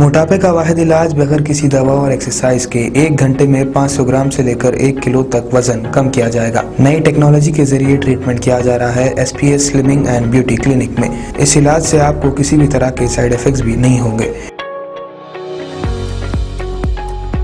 मोटापे का वाहिद इलाज बगैर किसी दवा और एक्सरसाइज के 1 घंटे में 500 ग्राम से लेकर 1 किलो तक वजन कम किया जाएगा। नई टेक्नोलॉजी के जरिए ट्रीटमेंट किया जा रहा है SPS slimming and beauty clinic में। इस इलाज से आपको किसी भी तरह के साइड इफेक्ट्स भी नहीं होंगे।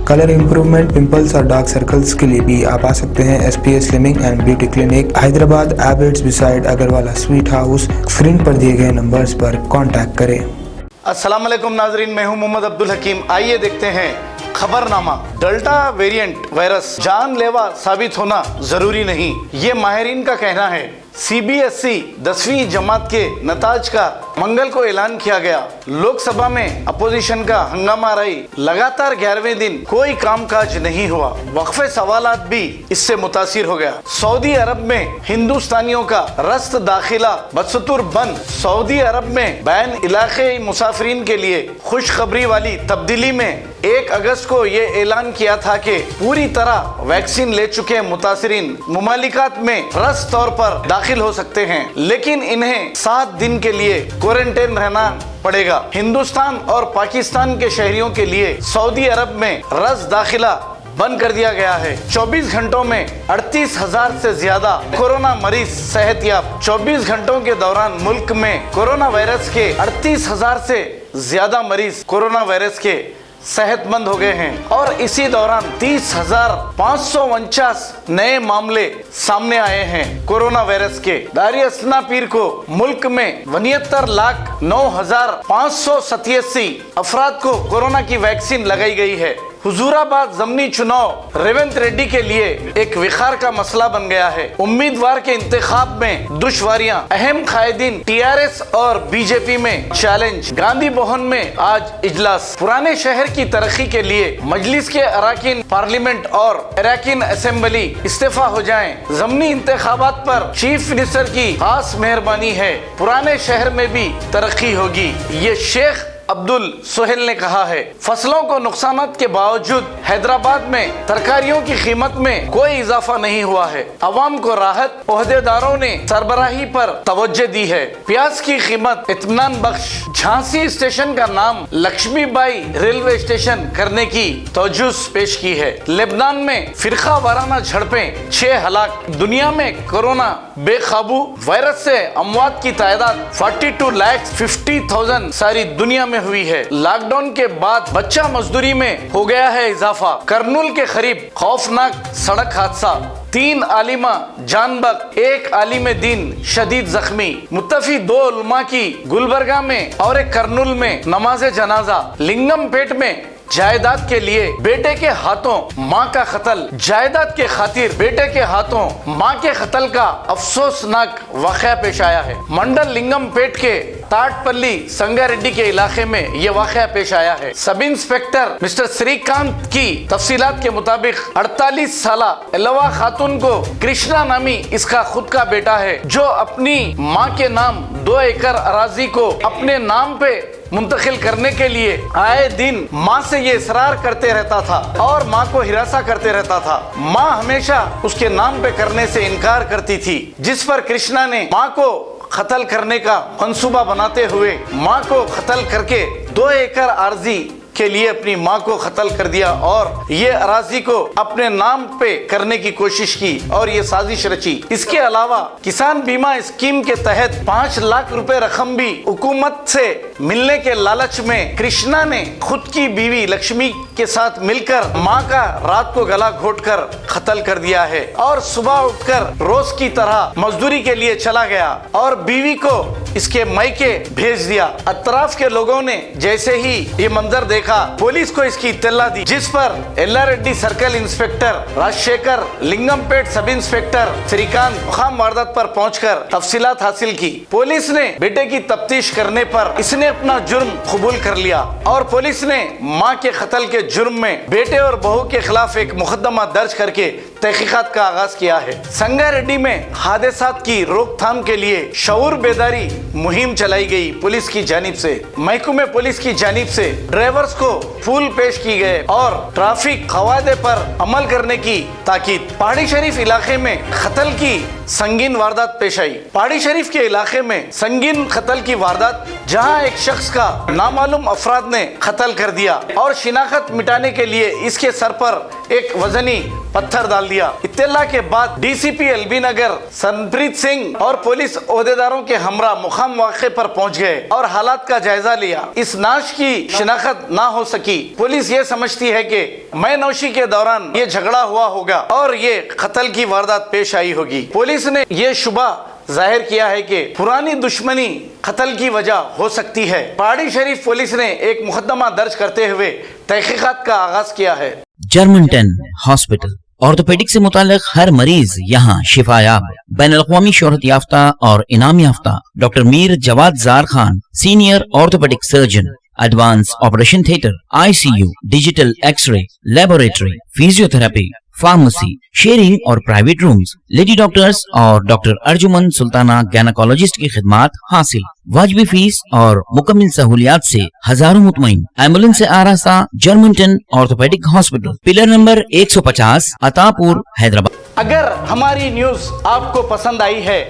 कलर इंप्रूवमेंट, पिंपल्स और डार्क सर्कल्स के लिए भी आप आ सकते हैं SPS slimming and beauty clinic, Hyderabad, एबर्ट्स beside Agarwala sweet house. Screen पर दिए गए नंबर्स पर कांटेक्ट करें। अस्सलाम वालेकुम नाजरीन, मैं हूं मोहम्मद अब्दुल हकीम। आइए देखते हैं खबरनामा। डेल्टा वेरिएंट वायरस जानलेवा साबित होना जरूरी नहीं, ये माहिरीन का कहना है। CBSE 10वीं जमात के नताज का मंगल को ऐलान किया गया। लोकसभा में अपोजिशन का हंगामा रही। लगातार 11वें दिन कोई कामकाज नहीं हुआ। वक्फे सवालात भी इससे मुतासिर हो गया। सऊदी अरब में हिंदुस्तानियों का रस्त दाखिला बदस्तूर बंद। सऊदी अरब में बैन इलाके मुसाफिरीन के लिए खुशखबरी वाली तब्दीली में 1 अगस्त को ये ऐलान किया था कि पूरी तरह वैक्सीन ले चुके मुतासिरीन मुमालिकात में रस तौर पर दाखिल हो सकते हैं, लेकिन इन्हें 7 दिन के लिए क्वारंटाइन रहना पड़ेगा। हिंदुस्तान और पाकिस्तान के शहरियों के लिए सऊदी अरब में रस दाखिला बंद कर दिया गया है। 24 घंटों में 38,000 से ज्यादा कोरोना मरीज सेहतयाब। 24 घंटों के दौरान मुल्क में कोरोना वायरस के 38,000 से ज्यादा मरीज कोरोना वायरस के सेहतमंद हो गए हैं और इसी दौरान 30,549 नए मामले सामने आए हैं कोरोना वायरस के। दारियासना पीर को मुल्क में 69,09,587 अफराद को कोरोना की वैक्सीन लगाई गई है। हुजूराबाद ज़मनी चुनाव रेवंत रेड्डी के लिए एक विखार का मसला बन गया है। उम्मीदवार के इंतखाब में दुश्वारियां, अहम कायदीन TRS और BJP में चैलेंज। गांधी भवन में आज इजलास। पुराने शहर की तरक्की के लिए मजलिस के अराकीन पार्लियामेंट और अराकीन असेंबली इस्तीफा हो जाएं। ज़मनी इंतखाबात पर चीफ मिनिस्टर की खास मेहरबानी है। पुराने शहर में भी तरक्की होगी, ये शेख अब्दुल सोहेल ने कहा है। फसलों को नुकसानात के बावजूद हैदराबाद में तरकारियों की कीमत में कोई इजाफा नहीं हुआ है। अवाम को राहत, ओहदेदारों ने सरबराही पर तवज्जो दी है। प्याज की कीमत इत्मीनान बख्श। झांसी स्टेशन का नाम लक्ष्मीबाई रेलवे स्टेशन करने की तवज्जुह पेश की है। लेबनान में फिरका वाराना झड़पें, 6 हलाक। दुनिया में कोरोना बेकाबू। वायरस से अमवात की तादाद 42,50,000 सारी दुनिया में हुई है। लॉकडाउन के बाद बच्चा मजदूरी में हो गया है इजाफा। करनूल के करीब खौफनाक सड़क हादसा। 3 आलिमा जानबक, 1 आलिम दीन शदीद जख्मी। मुत्तफी 2 उलमा की गुलबर्गा में और एक करनूल में नमाज जनाजा। लिंगमपेट में जायदाद के लिए बेटे के हाथों मां का कत्ल। जायदाद के खातिर बेटे के हाथों मां के कत्ल का अफसोसनाक वाकया पेश आया है। मंडल लिंगमपेट के ताटपल्ली संगारेड्डी के इलाके में यह वाकया पेश आया है। सब इंस्पेक्टर मिस्टर श्रीकांत की तफसीलात के मुताबिक 48 साला एलवा खातून को कृष्णा नामी इसका खुद का बेटा है, जो अपनी मां के नाम 2 एकड़ अराजी को अपने नाम पे मुंतकिल करने के लिए आए दिन माँ से ये इसरार करते रहता था और माँ को हिरासा करते रहता था। माँ हमेशा उसके नाम पे करने से इनकार करती थी, जिस पर कृष्णा ने माँ को कत्ल करने का मंसूबा बनाते हुए माँ को कत्ल करके 2 एकड़ अर्जी के लिए अपनी मां को कत्ल कर दिया और ये अराजी को अपने नाम पे करने की कोशिश की और ये साजिश रची। इसके अलावा किसान बीमा स्कीम के तहत 5 लाख रुपए रकम भी हुकूमत से मिलने के लालच में कृष्णा ने खुद की बीवी लक्ष्मी के साथ मिलकर मां का रात को गला घोटकर कत्ल कर दिया है और सुबह उठकर रोज की तरह मजदूरी के लिए चला गया और बीवी को इसके मायके भेज दिया। अतराफ के लोगों ने जैसे ही ये मंजर देखा, पुलिस को इसकी इत्तला दी, जिस पर Yellareddy circle inspector Rajashekar, Lingampet sub inspector Shrikant मुकाम वारदात पर पहुंचकर तफसीलात हासिल की। पुलिस ने बेटे की तफ्तीश करने पर इसने अपना जुर्म कबूल कर लिया और पुलिस ने मां के कत्ल के जुर्म में बेटे और बहू के खिलाफ एक मुकदमा दर्ज करके तहकीकात का आगाज किया है। संगारेड्डी में हादसात की रोकथाम के लिए शऊर बेदारी मुहिम चलाई गई। पुलिस की जानिब से, महकमे पुलिस की जानिब से ड्राइवर्स को फूल पेश की गए और ट्रैफिक कवायदे पर अमल करने की ताकीद। पहाड़ी शरीफ इलाके में कत्ल की संगीन वारदात पेश आई। पहाड़ी शरीफ के इलाके में संगीन कत्ल की वारदात जहां एक शख्स का नामालूम अफराद ने कत्ल कर दिया और शिनाख्त मिटाने के लिए इसके सर पर एक वजनी पत्थर डाल दिया। इत्तला के बाद डीसीपी एलबी नगर सनप्रीत सिंह और पुलिस ओहदेदारों के हमरा मुकाम वाक़े पर पहुंच गए और हालात का जायजा लिया। इस नाश की शिनाख्त ना हो सकी। पुलिस ये समझती है कि मैं नौशी के दौरान ये झगड़ा हुआ होगा और ये कत्ल की वारदात पेश आई होगी। पुलिस ने ये शुबा जाहिर किया है कि पुरानी दुश्मनी कत्ल की वजह हो सकती है। पहाड़ी शरीफ पुलिस ने एक मुकदमा दर्ज करते हुए तहकीकात का आगाज किया है। जर्मनटन हॉस्पिटल ऑर्थोपेडिक से मुतालिक हर मरीज यहाँ शिफायाब। बैनुल-अक़वामी शोहरत याफ्ता और इनाम याफ्ता doctor Mir Jawad Zar Khan, senior orthopaedic surgeon, advance operation theatre, ICU, digital x ray, laboratory, physiotherapy, pharmacy, sharing और प्राइवेट रूम्स, लेडी डॉक्टर्स और डॉक्टर अर्जुमन सुल्ताना गायनेकोलॉजिस्ट की खिदमात हासिल। वाजबी फीस और मुकम्मल सहूलियात से हजारों मुतमईन। एम्बुलेंस से आरास्ता Germanton orthopaedic hospital, pillar number 150, Attapur, Hyderabad. अगर हमारी न्यूज आपको पसंद आई है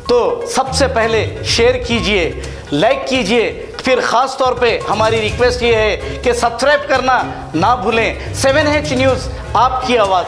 तो सबसे पहले शेयर कीजिए, लाइक कीजिए, फिर खास तौर पे हमारी रिक्वेस्ट ये है कि सब्सक्राइब करना ना भूलें। 7H न्यूज़, आपकी आवाज़।